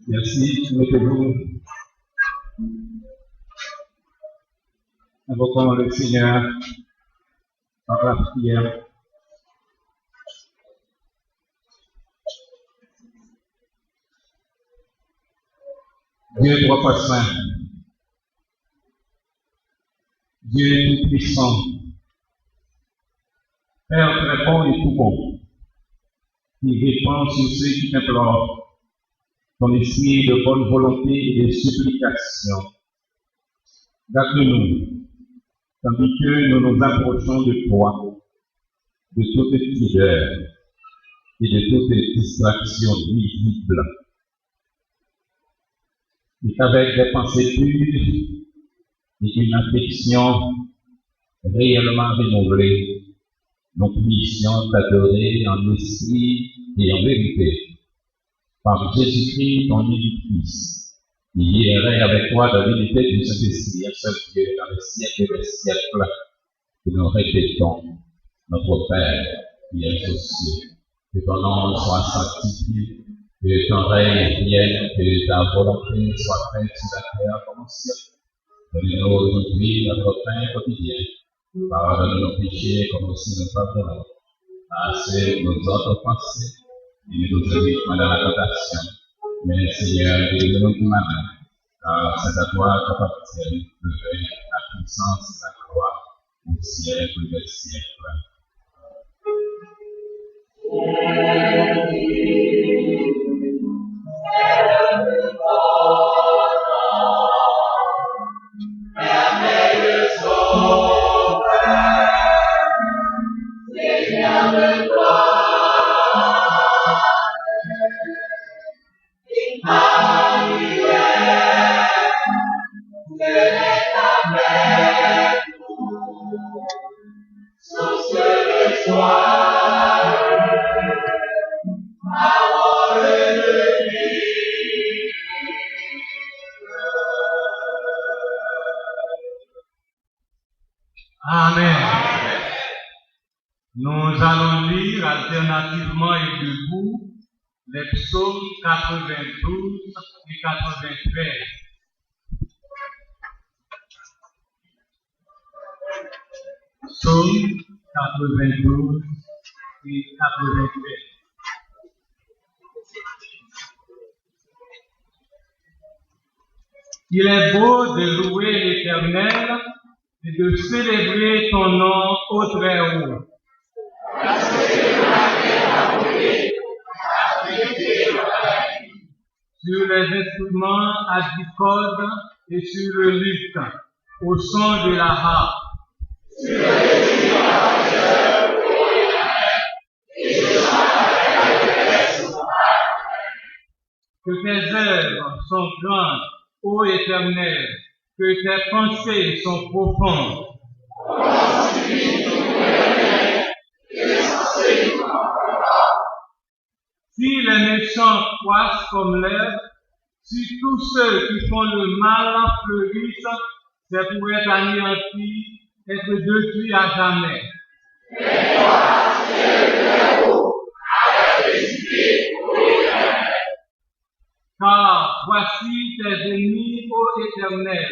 Merci, mettez-vous. Invoquons le Seigneur par la prière. Dieu trois fois saint, Dieu tout-puissant, Père très bon et tout bon, qui répand sur ceux qui t'implorent ton esprit de bonne volonté et de supplication. Garde-nous, tandis que nous nous approchons de toi, de toute pudeur et de toute distraction nuisible. Et qu'avec des pensées pures et une affection réellement renouvelée, nous puissions t'adorer en esprit et en vérité, par Jésus-Christ, ton unique Fils, qui irait avec toi dans l'unité du Saint-Esprit, un seul Dieu, dans les siècles des siècles, que nous répétons, notre Père, qui est aux cieux, que ton nom soit sanctifié, que ton règne vienne, que ta volonté soit faite sur la terre comme au ciel. Donne-nous aujourd'hui notre pain quotidien. Pardonne nos péchés comme aussi nous pardonnons à ceux nos autres pensées, et ne nous invite pas dans la tentation, mais Seigneur, délivre-nous du malin, car c'est à toi qu'appartiennent le règne, la puissance et la gloire au siècle des siècles. Amen. Nous allons lire alternativement et debout les psaumes 92 et 93. Psaume 92 et 93. Il est beau de louer l'Éternel et de célébrer ton nom au Très-Haut. Sur les instruments à 10 cordes et sur le luth, au son de la harpe. Que tes œuvres sont grandes, ô Éternel, que tes pensées sont profondes. Si les méchants croissent comme l'herbe, si tous ceux qui font le mal fleurissent, c'est pour être anéantis, être détruits à jamais. Car voici tes ennemis, ô Éternel,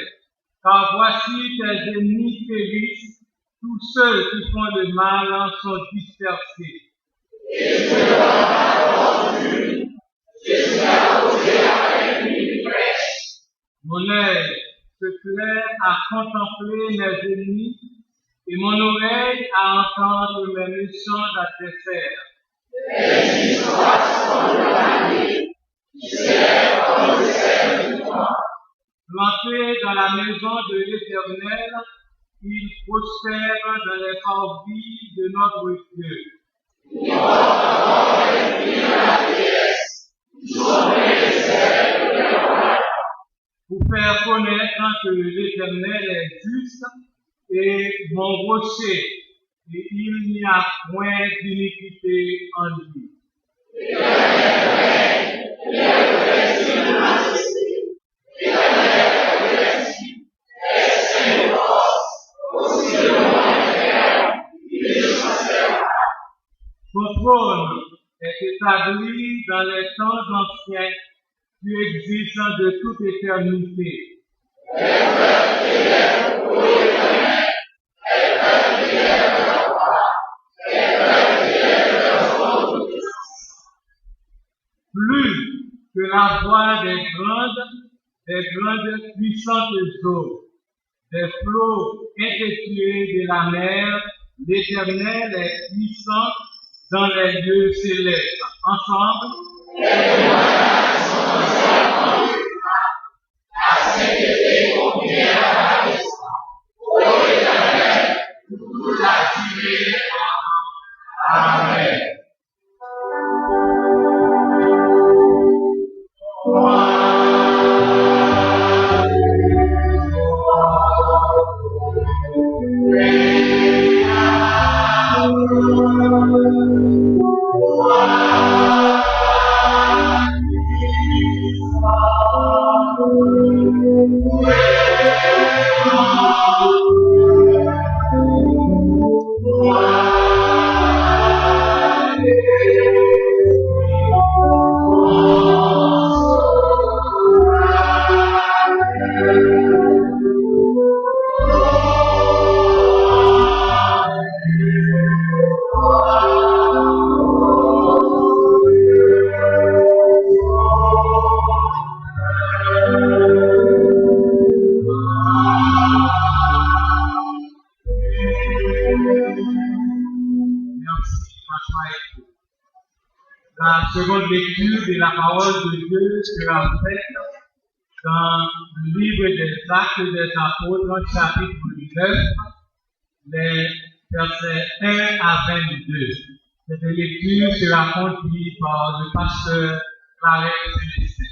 car voici tes ennemis périssent, tous ceux qui font le mal sont dispersés. Mon œil se plaît à contempler mes ennemis, et mon oreille à entendre mes méchants adversaires. Plantés dans la maison de l'Éternel, ils prospèrent dans les parvis de notre Dieu. Pour faire connaître que l'Éternel est juste et mon rocher, et il n'y a point d'iniquité en lui. Son trône est établi dans les temps anciens, tu existes de toute éternité. Plus que la voix des grandes puissantes eaux, des flots impétueux de la mer, l'Éternel est puissant dans les lieux célestes. Ensemble, Amen. La seconde lecture de la parole de Dieu sera faite dans le livre des Actes des Apôtres, chapitre 9, les versets 1 à 22. Cette lecture sera conduite par le pasteur Clarence Célestin.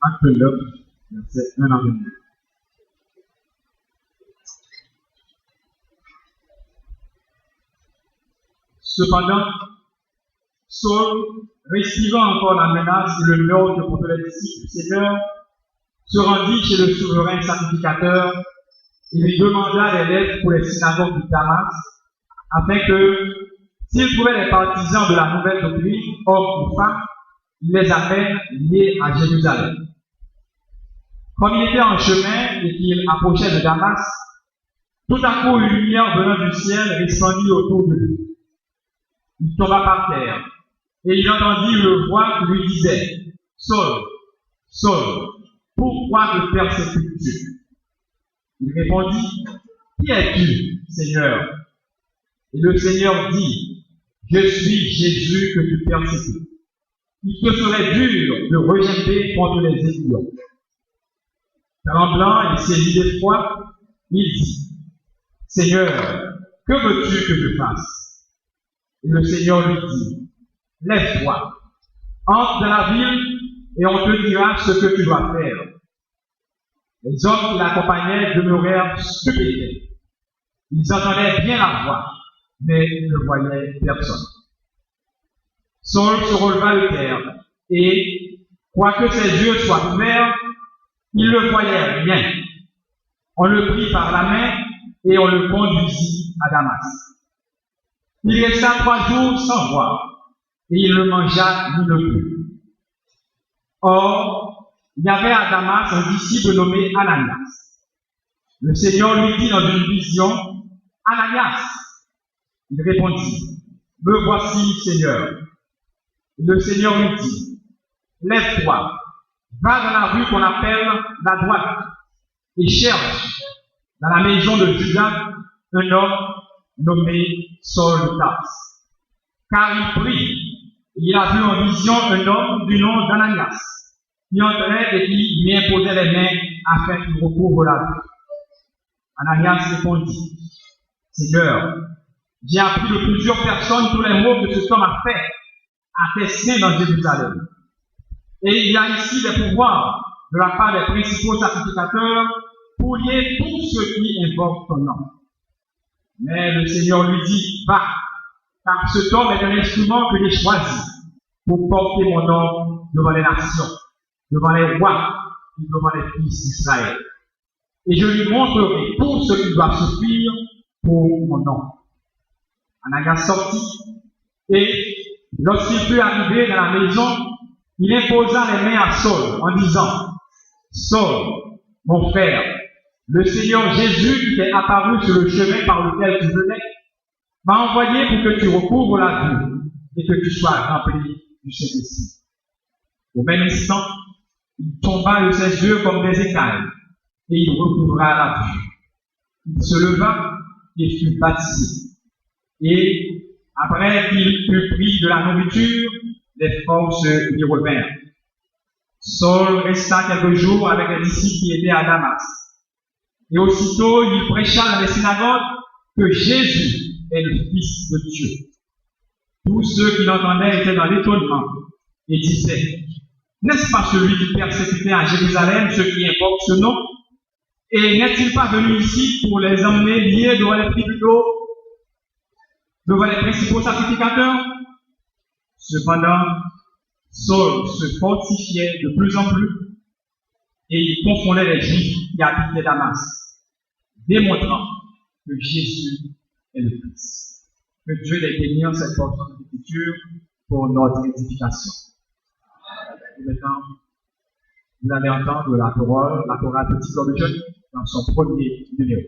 Acte 9, verset 1 à 22. Cependant, Saul, respirant encore la menace et le meurtre contre les disciples du Seigneur, se rendit chez le souverain sacrificateur et lui demanda des lettres pour les synagogues de Damas, afin que, s'il trouvait les partisans de la nouvelle doctrine, hommes ou femmes, il les amène liés à Jérusalem. Comme il était en chemin et qu'il approchait de Damas, tout à coup une lumière venant du ciel répandit autour de lui. Il tomba par terre et il entendit une voix qui lui disait « Saul, Saul, pourquoi me persécutes-tu » Il répondit « Qui es-tu, Seigneur » Et le Seigneur dit « Je suis Jésus que tu persécutes. Il te serait dur de rejeter contre les étudiants. » Tremblant et saisi d'effroi, il dit « Seigneur, que veux-tu que je fasse » Et le Seigneur lui dit « Lève-toi, entre dans la ville et on te dira ce que tu dois faire. » Les hommes qui l'accompagnaient demeurèrent stupéfaits. Ils entendaient bien la voix, mais ils ne voyaient personne. Saul se releva de terre et, quoique ses yeux soient ouverts, il ne voyait rien. On le prit par la main et on le conduisit à Damas. Il resta 3 jours sans voir et il ne mangea ni ne but. Or, il y avait à Damas un disciple nommé Ananias. Le Seigneur lui dit dans une vision, « Ananias » Il répondit, me voici, Seigneur. Et le Seigneur lui dit, lève-toi, va dans la rue qu'on appelle la droite et cherche dans la maison de Judas un homme nommé Saul de Tarse. Car il prie, et il a vu en vision un homme du nom d'Ananias, qui entrait et qui lui imposait les mains afin qu'il recouvre la vue. Ananias répondit, Seigneur, j'ai appris de plusieurs personnes tous les maux que cet homme a fait à tes saints dans Jérusalem. Et il y a ici des pouvoirs de la part des principaux sacrificateurs pour lier tous ceux qui invoquent ton nom. Mais le Seigneur lui dit, va, car cet homme est un instrument que j'ai choisi pour porter mon nom devant les nations, devant les rois et devant les fils d'Israël. Et je lui montrerai tout ce qu'il doit souffrir pour mon nom. Ananias sortit, et lorsqu'il fut arrivé dans la maison, il imposa les mains à Saul en disant, Saul, mon frère, le Seigneur Jésus qui t'est apparu sur le chemin par lequel tu venais, m'a envoyé pour que tu recouvres la vue et que tu sois rempli du Saint-Esprit. Au même instant, il tomba de ses yeux comme des écailles et il recouvra la vue. Il se leva et fut baptisé. Et après qu'il eut pris de la nourriture, les forces lui revinrent. Saul resta quelques jours avec les disciples qui étaient à Damas. Et aussitôt, il prêcha dans les synagogues que Jésus est le Fils de Dieu. Tous ceux qui l'entendaient étaient dans l'étonnement et disaient, n'est-ce pas celui qui persécutait à Jérusalem ceux qui invoquent ce nom? Et n'est-il pas venu ici pour les emmener liés devant les tribunaux, devant les principaux sacrificateurs? Cependant, Saul se fortifiait de plus en plus et il confondait les Juifs qui habitaient Damas, démontrant que Jésus est le Christ. Que Dieu les bénisse cette portion de l'écriture pour notre édification. Et maintenant, vous allez entendre la chorale Petit Corps de Jeune dans son premier numéro.